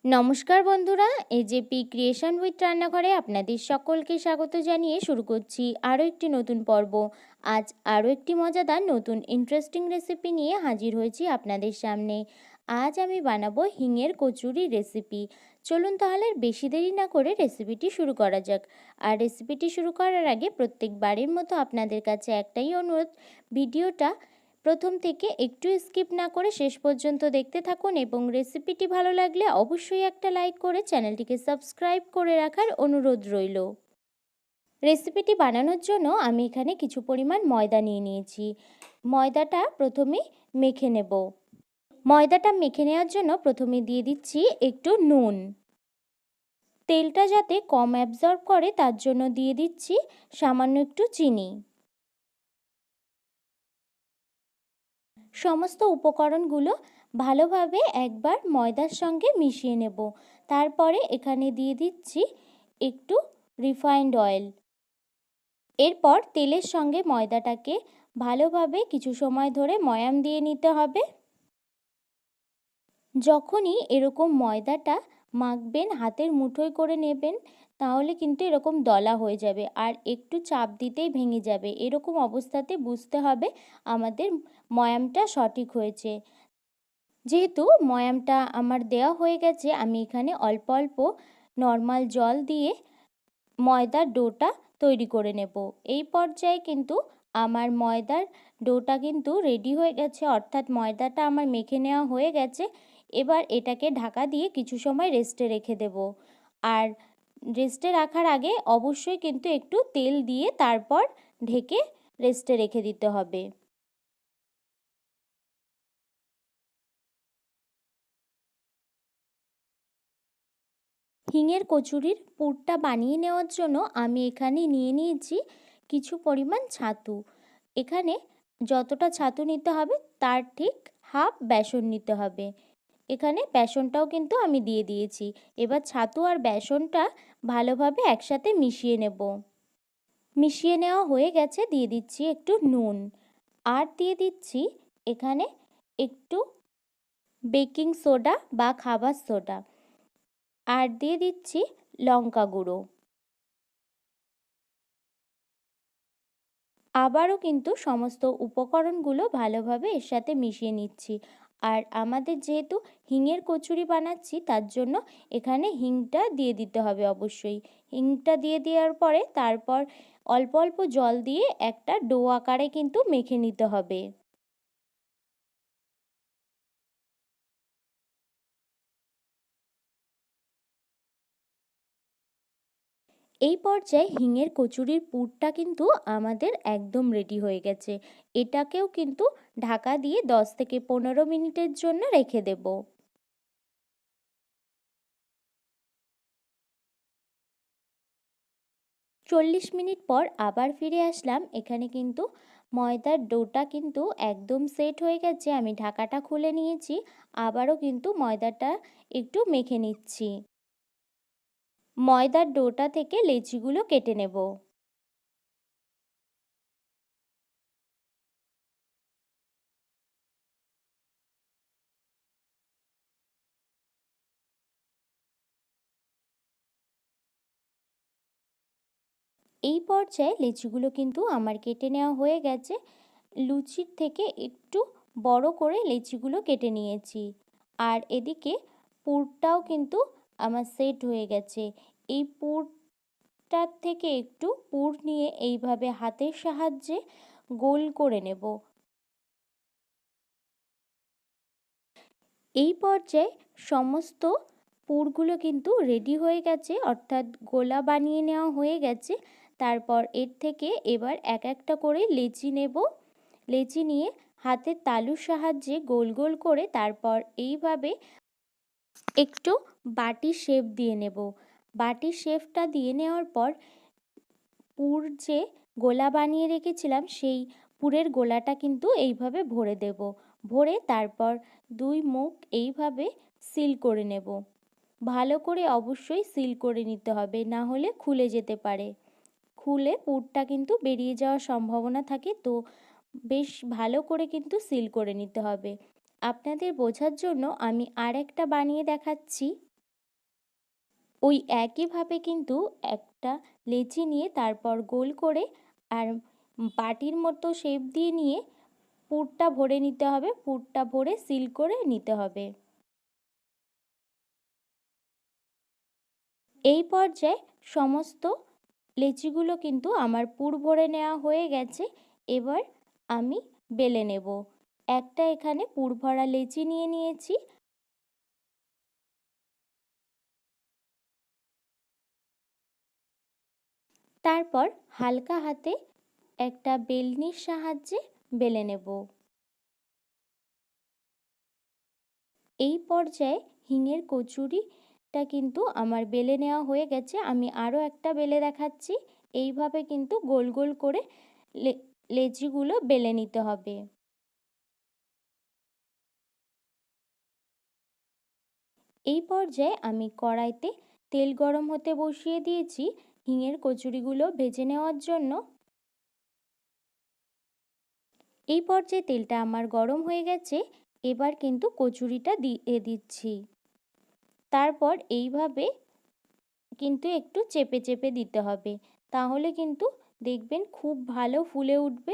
নমস্কার বন্ধুরা, AJP creation with রান্নাঘরে আপনাদের সকলকে স্বাগত জানিয়ে শুরু করছি আরও একটি নতুন পর্ব। আজ আরও একটি মজাদার নতুন ইন্টারেস্টিং রেসিপি নিয়ে হাজির হয়েছি আপনাদের সামনে। আজ আমি বানাবো হিঙের কচুরি রেসিপি। চলুন তাহলে বেশি দেরি না করে রেসিপিটি শুরু করা যাক। আর রেসিপিটি শুরু করার আগে প্রত্যেকবারের মতো আপনাদের কাছে একটাই অনুরোধ, ভিডিওটা প্রথম থেকে একটু স্কিপ না করে শেষ পর্যন্ত দেখতে থাকুন এবং রেসিপিটি ভালো লাগলে অবশ্যই একটা লাইক করে চ্যানেলটিকে সাবস্ক্রাইব করে রাখার অনুরোধ রইল। রেসিপিটি বানানোর জন্য আমি এখানে কিছু পরিমাণ ময়দা নিয়ে নিয়েছি। ময়দাটা প্রথমে মেখে নেব। ময়দাটা মেখে নেওয়ার জন্য প্রথমে দিয়ে দিচ্ছি একটু নুন। তেলটা যাতে কম অ্যাবজর্ব করে তার জন্য দিয়ে দিচ্ছি সামান্য একটু চিনি। সমস্ত উপকরণগুলো ভালোভাবে একবার ময়দার সঙ্গে মিশিয়ে নেব। তারপরে এখানে দিয়ে দিচ্ছি একটু রিফাইন্ড অয়েল। এরপর তেলের সঙ্গে ময়দাটাকে ভালোভাবে কিছু সময় ধরে ময়াম দিয়ে নিতে হবে। যখনই এরকম ময়দাটা মাখবেন, হাতের মুঠোয় করে নেবেন, তাহলে কিন্তু এরকম দলা হয়ে যাবে আর একটু চাপ দিতেই ভেঙে যাবে। এরকম অবস্থাতে বুঝতে হবে আমাদের ময়ামটা সঠিক হয়েছে। যেহেতু ময়ামটা আমার দেওয়া হয়ে গেছে, আমি এখানে অল্প অল্প নর্মাল জল দিয়ে ময়দার ডোটা তৈরি করে নেব। এই পর্যায়ে কিন্তু আমার ময়দার ডোটা কিন্তু রেডি হয়ে গেছে, অর্থাৎ ময়দাটা আমার মেখে নেওয়া হয়ে গেছে। এবার এটাকে ঢাকা দিয়ে কিছু সময় রেস্টে রেখে দেব। আর রেস্টে রাখার আগে অবশ্যই কিন্তু একটু তেল দিয়ে তারপর ঢেকে রেস্টে রেখে দিতে হবে। হিঙের কচুরির পুরটা বানিয়ে নেওয়ার জন্য আমি এখানে নিয়ে নিয়েছি কিছু পরিমাণ ছাতু। এখানে যতটা ছাতু নিতে হবে তার ঠিক হাফ বেসন নিতে হবে। এখানে বেসনটাও কিন্তু আমি দিয়ে দিয়েছি। এবার ছাতু আর বেসনটা ভালোভাবে একসাথে মিশিয়ে নেব। মিশিয়ে নেওয়া হয়ে গেছে, দিয়ে দিচ্ছি একটু নুন আর দিয়ে দিচ্ছি এখানে একটু বেকিং সোডা বা খাবার সোডা আর দিয়ে দিচ্ছি লঙ্কা গুঁড়ো। আবারও কিন্তু সমস্ত উপকরণগুলো ভালোভাবে এর সাথে মিশিয়ে নিচ্ছি। আর আমাদের যেহেতু হিঙের কচুরি বানাচ্ছি তার জন্য এখানে হিংটা দিয়ে দিতে হবে অবশ্যই। হিংটা দিয়ে দেওয়ার পরে তারপর অল্প অল্প জল দিয়ে একটা ডো আকারে কিন্তু মেখে নিতে হবে। এই পর্যায়ে হিঙের কচুরির পুরটা কিন্তু আমাদের একদম রেডি হয়ে গেছে। এটাকেও কিন্তু ঢাকা দিয়ে 10 থেকে 15 মিনিটের জন্য রেখে দেব। 40 মিনিট পর আবার ফিরে আসলাম। এখানে কিন্তু ময়দার ডোটা কিন্তু একদম সেট হয়ে গেছে। আমি ঢাকাটা খুলে নিয়েছি, আবারও কিন্তু ময়দাটা একটু মেখে নিচ্ছি। ময়দার ডোটা থেকে লেচিগুলো কেটে নেব। এই পর্যায়ে লেচিগুলো কিন্তু আমার কেটে নেওয়া হয়ে গেছে। লুচির থেকে একটু বড় করে লেচিগুলো কেটে নিয়েছি। আর এদিকে পুরটাও কিন্তু আমার সেট হয়ে গেছে। এই পুরটার থেকে একটু পুর নিয়ে এইভাবে হাতের সাহায্যে গোল করে নেব। এই পর্যায়ে সমস্ত পুরগুলো কিন্তু রেডি হয়ে গেছে, অর্থাৎ গোলা বানিয়ে নেওয়া হয়ে গেছে। তারপর এর থেকে এবার এক একটা করে লেচি নেব। লেচি নিয়ে হাতের তালুর সাহায্যে গোল গোল করে তারপর এইভাবে একটু বাটির শেপ দিয়ে নেব। বাটির শেপটা দিয়ে নেওয়ার পর পুর যে গোলা বানিয়ে রেখেছিলাম সেই পুরের গোলাটা কিন্তু এইভাবে ভরে দেব। ভরে তারপর দুই মুখ এইভাবে সিল করে নেব। ভালো করে অবশ্যই সিল করে নিতে হবে, না হলে খুলে যেতে পারে। খুলে পুরটা কিন্তু বেরিয়ে যাওয়ার সম্ভাবনা থাকে, তো বেশ ভালো করে কিন্তু সিল করে নিতে হবে। আপনাদের বোঝার জন্য আমি আর একটা বানিয়ে দেখাচ্ছি। ওই একইভাবে কিন্তু একটা লেচি নিয়ে তারপর গোল করে আর বাটির মতো শেপ দিয়ে নিয়ে পুরটা ভরে নিতে হবে, পুরটা ভরে সিল করে নিতে হবে। এই পর্যায়ে সমস্ত লেচিগুলো কিন্তু আমার পুর ভরে নেওয়া হয়ে গেছে। এবার আমি বেলে নেব। একটা এখানে পুর ভরা লেচি নিয়ে নিয়েছি। তারপর হালকা হাতে একটা বেলনির সাহায্যে বেলে নেব। এই পর্যায়ে হিঙের কচুরিটা কিন্তু আমার বেলে নেওয়া হয়ে গেছে। আমি আরও একটা বেলে দেখাচ্ছি। এইভাবে কিন্তু গোল গোল করে লেচিগুলো বেলে নিতে হবে। এই পর্যায়ে আমি কড়াইতে তেল গরম হতে বসিয়ে দিয়েছি হিঙের কচুরিগুলো ভেজে নেওয়ার জন্য। এই পর্যায়ে তেলটা আমার গরম হয়ে গেছে। এবার কিন্তু কচুরিটা দিয়ে দিচ্ছি। তারপর এইভাবে কিন্তু একটু চেপে চেপে দিতে হবে, তাহলে কিন্তু দেখবেন খুব ভালো ফুলে উঠবে।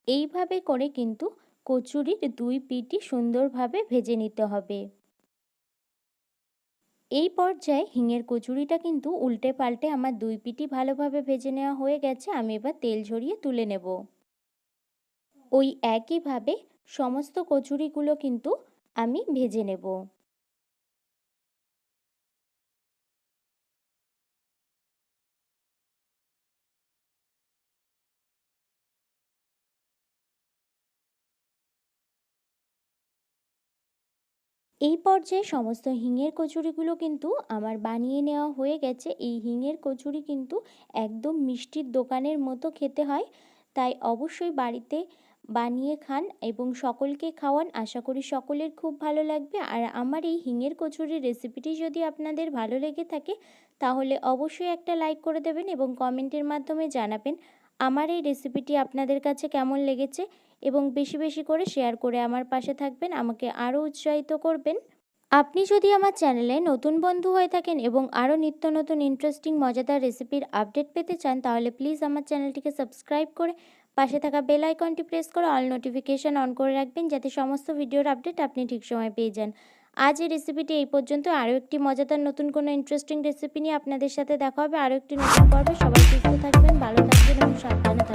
এইভাবে করে কিন্তু কচুরির দুই পিঠই সুন্দরভাবে ভেজে নিতে হবে। এই পর্যায়ে হিঙের কচুরিটা কিন্তু উল্টে পাল্টে আমার দুই পিঠই ভালোভাবে ভেজে নেওয়া হয়ে গেছে। আমি এবার তেল ঝরিয়ে তুলে নেব। ওই একইভাবে সমস্ত কচুরিগুলো কিন্তু আমি ভেজে নেব। এই পর্যায়ে সমস্ত হিঙের কচুরিগুলো কিন্তু আমার বানিয়ে নেওয়া হয়ে গেছে। এই হিঙের কচুরি কিন্তু একদম মিষ্টির দোকানের মতো খেতে হয়, তাই অবশ্যই বাড়িতে বানিয়ে খান এবং সকলকে খাওয়ান। আশা করি সকলের খুব ভালো লাগবে। আর আমার এই হিঙের কচুরির রেসিপিটি যদি আপনাদের ভালো লেগে থাকে তাহলে অবশ্যই একটা লাইক করে দেবেন এবং কমেন্টের মাধ্যমে জানাবেন আমার এই রেসিপিটি আপনাদের কাছে কেমন লেগেছে, এবং বেশি বেশি করে শেয়ার করে আমার পাশে থাকবেন, আমাকে আরও উৎসাহিত করবেন। আপনি যদি আমার চ্যানেলে নতুন বন্ধু হয়ে থাকেন এবং আরও নিত্য নতুন ইন্টারেস্টিং মজাদার রেসিপির আপডেট পেতে চান তাহলে প্লিজ আমার চ্যানেলটিকে সাবস্ক্রাইব করে পাশে থাকা বেল আইকনটি প্রেস করে অল নোটিফিকেশান অন করে রাখবেন, যাতে সমস্ত ভিডিওর আপডেট আপনি ঠিক সময় পেয়ে যান। আজ এই রেসিপিটি এই পর্যন্ত। আরও একটি মজাদার নতুন কোনো ইন্টারেস্টিং রেসিপি নিয়ে আপনাদের সাথে দেখা হবে আরও একটি নতুন পর্বে। সবাই সুস্থ থাকবেন, ভালো থাকবেন এবং সাবধানে থাকবেন।